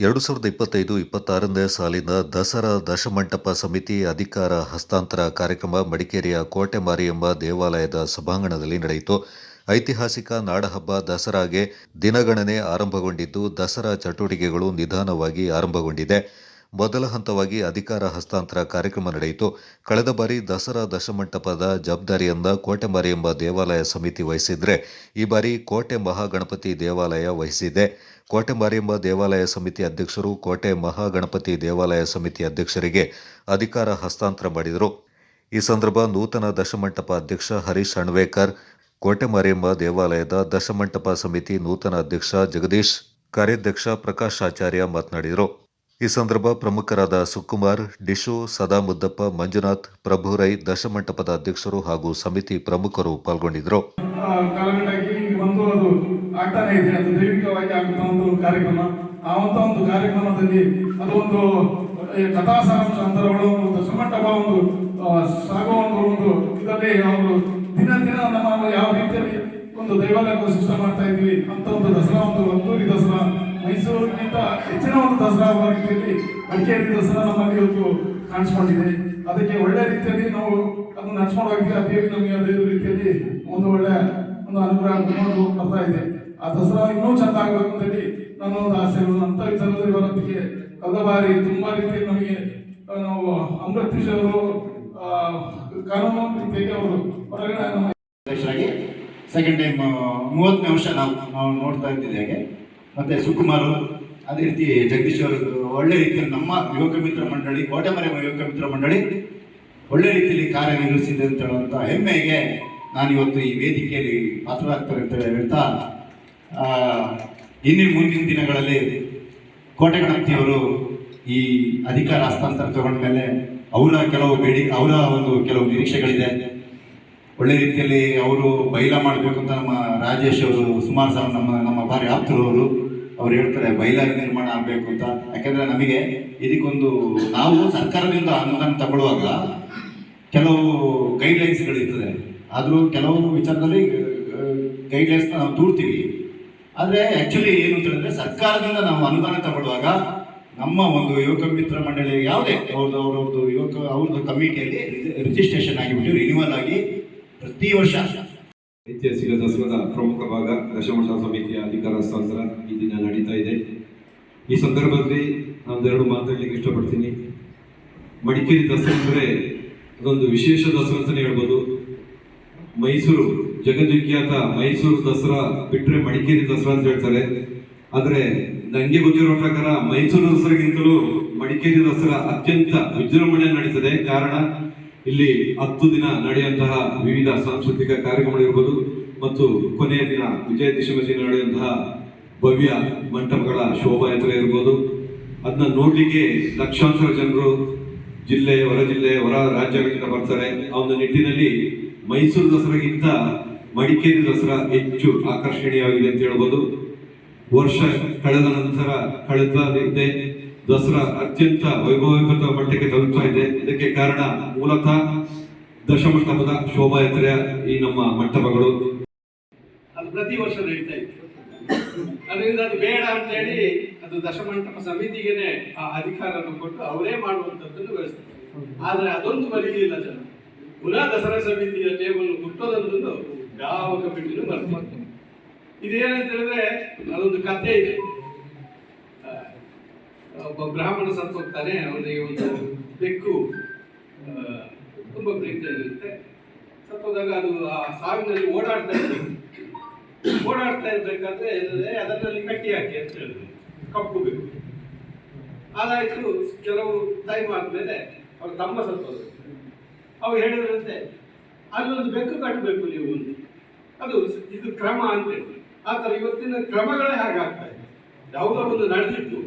2025-26ನೇ ಸಾಲಿನ ದಸರಾ ದಶಮಂಟಪ ಸಮಿತಿ ಅಧಿಕಾರ ಹಸ್ತಾಂತರ ಕಾರ್ಯಕ್ರಮ ಮಡಿಕೇರಿಯ ಕೋಟೆ ಮಾರಿಯಮ್ಮ ದೇವಾಲಯದ ಸಭಾಂಗಣದಲ್ಲಿ ನಡೆಯಿತು. ಐತಿಹಾಸಿಕ ನಾಡಹಬ್ಬ ದಸರಾಗೆ ದಿನಗಣನೆ ಆರಂಭಗೊಂಡಿದ್ದು, ದಸರಾ ಚಟುವಟಿಕೆಗಳು ನಿಧಾನವಾಗಿ ಆರಂಭಗೊಂಡಿದೆ. ಮೊದಲ ಹಂತವಾಗಿ ಅಧಿಕಾರ ಹಸ್ತಾಂತರ ಕಾರ್ಯಕ್ರಮ ನಡೆಯಿತು. ಕಳೆದ ಬಾರಿ ದಸರಾ ದಶಮಂಟಪದ ಜವಾಬ್ದಾರಿಯನ್ನ ಕೋಟೆ ಮಾರಿಯಮ್ಮ ದೇವಾಲಯ ಸಮಿತಿ ವಹಿಸಿದ್ರೆ, ಈ ಬಾರಿ ಕೋಟೆ ಮಹಾಗಣಪತಿ ದೇವಾಲಯ ವಹಿಸಿದೆ. ಕೋಟೆ ಮಾರಿಯಮ್ಮ ದೇವಾಲಯ ಸಮಿತಿ ಅಧ್ಯಕ್ಷರು ಕೋಟೆ ಮಹಾಗಣಪತಿ ದೇವಾಲಯ ಸಮಿತಿ ಅಧ್ಯಕ್ಷರಿಗೆ ಅಧಿಕಾರ ಹಸ್ತಾಂತರ ಮಾಡಿದರು. ಈ ಸಂದರ್ಭ ನೂತನ ದಶಮಂಟಪ ಅಧ್ಯಕ್ಷ ಹರೀಶ್ ಅಣ್ವೇಕರ್, ಕೋಟೆ ಮಾರಿಯಮ್ಮ ದೇವಾಲಯದ ದಶಮಂಟಪ ಸಮಿತಿ ನೂತನ ಅಧ್ಯಕ್ಷ ಜಗದೀಶ್, ಕಾರ್ಯಾಧ್ಯಕ್ಷ ಪ್ರಕಾಶ್ ಆಚಾರ್ಯ ಮಾತನಾಡಿದರು. ಈ ಸಂದರ್ಭ ಪ್ರಮುಖರಾದ ಸುಕುಮಾರ್, ಡಿಶು, ಸದಾ ಮುದ್ದಪ್ಪ, ಮಂಜುನಾಥ್, ಪ್ರಭುರೈ, ದಶಮಂಟಪದ ಅಧ್ಯಕ್ಷರು ಹಾಗೂ ಸಮಿತಿ ಪ್ರಮುಖರು ಪಾಲ್ಗೊಂಡಿದ್ದರು. ಆಗ್ತಾನೆ ಇದೆ. ಅದು ದೈವಿಕವಾಗಿ ಆಗುತ್ತಾ ಒಂದು ಕಾರ್ಯಕ್ರಮ. ಆ ಒಂದು ಕಾರ್ಯಕ್ರಮದಲ್ಲಿ ಅದು ಒಂದು ಕಥಾ ಸಾರಾಂಶ ಅಂತರಗಳು ದಶಮಂಟಪ ಒಂದು ಸಾಗುವ ಒಂದು ಇದರಲ್ಲಿ ಅವರು ದಿನ ನಮ್ಮ ಯಾವ ರೀತಿಯಲ್ಲಿ ಒಂದು ದೈವಾಲಯ ಸೃಷ್ಟಿ ಮಾಡ್ತಾ ಇದ್ವಿ ಅಂತ ಒಂದು ದಸರಾ ಒಂದು ಅದ್ದೂರಿ ದಸರಾ, ಮೈಸೂರಿಗಿಂತ ಹೆಚ್ಚಿನ ಒಂದು ದಸರಾ ರೀತಿಯಲ್ಲಿ ಮಡಿಕೇರಿ ದಸರಾ ನಮ್ಮಲ್ಲಿ ಇವತ್ತು ಕಾಣಿಸ್ಕೊಂಡಿದೆ. ಅದಕ್ಕೆ ಒಳ್ಳೆ ರೀತಿಯಲ್ಲಿ ನಾವು ಅದನ್ನು ನಡ್ಸ್ಕೊಂಡು ಹೋಗ್ತೀವಿ. ಅದೇ ನಮಗೆ ಅದೇ ರೀತಿಯಲ್ಲಿ ಒಂದು ಒಳ್ಳೆ ಒಂದು ಅನುಗ್ರಹ ಬರ್ತಾ ಇದೆ. ಆ ದಸರಾ ಇನ್ನೂ ಚಂದ ಆಗಬೇಕು ಅಂತ ಹೇಳಿ ನನ್ನ ಒಂದು ಆಸೆ. ಅಂತ ವಿಚಾರದಲ್ಲಿ ಬರೋದಕ್ಕೆ ಕಳೆದ ಬಾರಿ ತುಂಬಾ ರೀತಿಯಲ್ಲಿ ನಮಗೆ ನಾವು ಅಮೃತ್ ಅವರು ಕಾನೂನು ರೀತಿಯಾಗಿ ಅವರು ಹೊರಗಡೆ ಅಧ್ಯಕ್ಷರಾಗಿ ಸೆಕೆಂಡ್ ಟೈಮ್ 30ನೇ ವರ್ಷ ನಾವು ನೋಡ್ತಾ ಇದ್ದಿದ್ದೆ ಹಾಗೆ. ಮತ್ತೆ ಸುಕುಮಾರ್, ಅದೇ ರೀತಿ ಜಗದೀಶ್ ಅವರು ಒಳ್ಳೆ ರೀತಿಯಲ್ಲಿ ನಮ್ಮ ಯುವಕ ಮಿತ್ರ ಮಂಡಳಿ, ಕೋಟೆ ಮಾರಿಯಮ್ಮ ಯುವಕ ಮಿತ್ರ ಮಂಡಳಿ ಒಳ್ಳೆ ರೀತಿಯಲ್ಲಿ ಕಾರ್ಯನಿರ್ವಹಿಸಿದೆ ಅಂತ ಹೇಳುವಂಥ ಹೆಮ್ಮೆಗೆ ನಾನಿವತ್ತು ಈ ವೇದಿಕೆಯಲ್ಲಿ ಪಾತ್ರರಾಗ್ತಾರೆ ಅಂತ ಹೇಳ್ತಾ, ಮುಂದಿನ ದಿನಗಳಲ್ಲಿ ಕೋಟೆ ಗಣಪತಿಯವರು ಈ ಅಧಿಕಾರ ಹಸ್ತಾಂತರ ತಗೊಂಡ ಮೇಲೆ ಅವರ ಕೆಲವು ನಿರೀಕ್ಷೆಗಳಿದೆ. ಒಳ್ಳೆ ರೀತಿಯಲ್ಲಿ ಅವರು ಬೈಲ ಮಾಡಬೇಕು ಅಂತ ನಮ್ಮ ರಾಜೇಶ್ ಅವರು ಸುಮಾರು ಸಲ ನಮ್ಮ ಭಾರಿ ಆಪ್ತರವರು ಅವ್ರು ಹೇಳ್ತಾರೆ ಬೈಲ ನಿರ್ಮಾಣ ಆಗಬೇಕು ಅಂತ. ಯಾಕೆಂದರೆ ನಮಗೆ ಇದಕ್ಕೊಂದು ನಾವು ಸರ್ಕಾರದಿಂದ ಅನುದಾನ ತಗೊಳ್ಳುವಾಗ ಕೆಲವು ಗೈಡ್ಲೈನ್ಸ್ಗಳಿರ್ತದೆ. ಆದರೂ ಕೆಲವು ವಿಚಾರದಲ್ಲಿ ಗೈಡ್ಲೈನ್ಸ್ನ ನಾವು ದೂರ್ತೀವಿ. ಆದರೆ ಆ್ಯಕ್ಚುಲಿ ಏನು ಅಂತ ಹೇಳಿದ್ರೆ, ಸರ್ಕಾರದಿಂದ ನಾವು ಅನುದಾನ ತಗೊಳ್ಳುವಾಗ ನಮ್ಮ ಒಂದು ಯುವಕ ಮಿತ್ರ ಮಂಡಳಿ ಯಾವುದೇ ಅವ್ರದ್ದು ಕಮಿಟಿಯಲ್ಲಿ ರಿಜಿಸ್ಟ್ರೇಷನ್ ಆಗಿಬಿಟ್ಟು ರಿನ್ಯೂವಲ್ ಆಗಿ ಪ್ರತಿ ವರ್ಷ ಐತಿಹಾಸಿಕ ದಸರಾದ ಪ್ರಮುಖ ಭಾಗ ದಶಮಂಟಪ ಸಮಿತಿಯ ಅಧಿಕಾರ ಹಸ್ತಾಂತರ ಈ ದಿನ ನಡೀತಾ ಇದೆ. ಈ ಸಂದರ್ಭದಲ್ಲಿ ನಾನು ಎರಡು ಮಾತಾಡಲಿಕ್ಕೆ ಇಷ್ಟಪಡ್ತೀನಿ. ಮಡಿಕೇರಿ ದಸರಾ ಅಂದರೆ ಅದೊಂದು ವಿಶೇಷ ದಸರಾ ಅಂತಲೇ ಹೇಳ್ಬೋದು. ಮೈಸೂರು ಜಗದ್ವಿಖ್ಯಾತ ಮೈಸೂರು ದಸರಾ ಬಿಟ್ಟರೆ ಮಡಿಕೇರಿ ದಸರಾ ಅಂತ ಹೇಳ್ತಾರೆ. ಆದರೆ ನನಗೆ ಗೊತ್ತಿರೋ ಪ್ರಕಾರ ಮೈಸೂರು ದಸರಾಗಿಂತಲೂ ಮಡಿಕೇರಿ ದಸರಾ ಅತ್ಯಂತ ವಿಜೃಂಭಣೆ ನಡೀತದೆ. ಕಾರಣ ಇಲ್ಲಿ 10 ದಿನ ನಡೆಯುವಂತಹ ವಿವಿಧ ಸಾಂಸ್ಕೃತಿಕ ಕಾರ್ಯಕ್ರಮಗಳಿರ್ಬೋದು ಮತ್ತು ಕೊನೆಯ ದಿನ ವಿಜಯದಶಮಿ ದಿನ ನಡೆಯುವಂತಹ ಭವ್ಯ ಮಂಟಪಗಳ ಶೋಭಾಯಾತ್ರೆ ಇರ್ಬೋದು. ಅದನ್ನ ನೋಡ್ಲಿಕ್ಕೆ ಲಕ್ಷಾಂತರ ಜನರು ಜಿಲ್ಲೆ, ಹೊರ ರಾಜ್ಯಗಳಿಂದ ಬರ್ತಾರೆ. ಆ ಒಂದು ನಿಟ್ಟಿನಲ್ಲಿ ಮೈಸೂರು ದಸರಾಗಿಂತ ಮಡಿಕೇರಿ ದಸರಾ ಹೆಚ್ಚು ಆಕರ್ಷಣೀಯವಾಗಿದೆ ಅಂತ ಹೇಳ್ಬೋದು. ವರ್ಷ ಕಳೆದ ನಂತರ ಕಳೆದ ದಸರಾ ಅತ್ಯಂತ ವೈಭವಯುತ ಮಟ್ಟಕ್ಕೆ ತಲುಪ್ತಾ ಇದೆ. ಇದಕ್ಕೆ ಕಾರಣ ಮೂಲತಃ ದಶಮಂಟಪದ ಶೋಭಾಯಾತ್ರೆಯ ಈ ನಮ್ಮ ಮಂಟಪಗಳು. ಅದು ಪ್ರತಿ ವರ್ಷ ನಡೀತಾ ಇತ್ತು. ಅದರಿಂದ ಅದು ಬೇಡ ಅಂತ ಹೇಳಿ ಅದು ದಶಮಂಟಪ ಸಮಿತಿಗೆನೆ ಆ ಅಧಿಕಾರವನ್ನು ಕೊಟ್ಟು ಅವರೇ ಮಾಡುವಂಥದ್ದನ್ನು ವ್ಯವಸ್ಥೆ. ಆದರೆ ಅದೊಂದು ಬರೀಲಿಲ್ಲ ಜನ. ಪುನಃ ದಸರಾ ಸಮಿತಿಯ ಟೇಬಲ್ ಹುಟ್ಟೋದೊಂದು ಯಾವ ಕಮಿಟಿನೂ ಬರ್ತಾರೆ. ಇದೇನಂತ ಹೇಳಿದ್ರೆ ಅದೊಂದು ಕಥೆ ಇದೆ. ಒಬ್ಬ ಬ್ರಾಹ್ಮಣ ಸತ್ತು ಹೋಗ್ತಾನೆ. ಅವನಿಗೆ ಒಂದು ಬೆಕ್ಕು ತುಂಬ ಪ್ರೀತಿಯಾಗಿರುತ್ತೆ. ಸತ್ತೋದಾಗ ಅದು ಆ ಸಾವಿನಲ್ಲಿ ಓಡಾಡ್ತಾ ಇರ್ಬೇಕಾದ್ರೆ ಅದರಲ್ಲಿ ಕಟ್ಟಿ ಹಾಕಿ ಅಂತ ಹೇಳಿದ್ರು, ಕಪ್ಪು ಬೆಕ್ಕು. ಅದಾಯ್ತು. ಕೆಲವು ಟೈಮ್ ಆದ್ಮೇಲೆ ಅವ್ರ ತಮ್ಮ ಸತ್ತೋದ್ರು. ಅವ್ರು ಹೇಳಿದ್ರಂತೆ ಅಲ್ಲೊಂದು ಬೆಕ್ಕು ಕಟ್ಟಬೇಕು ನೀವು ಅಂತ. ಇದು ಕ್ರಮ ಅಂತೇಳಿ. ಆ ಥರ ಇವತ್ತಿನ ಕ್ರಮಗಳೇ ಹಾಗಾಗ್ತಾ ಇದೆ. ಯಾವುದೋ ಒಂದು ನಡೆದಿತ್ತು,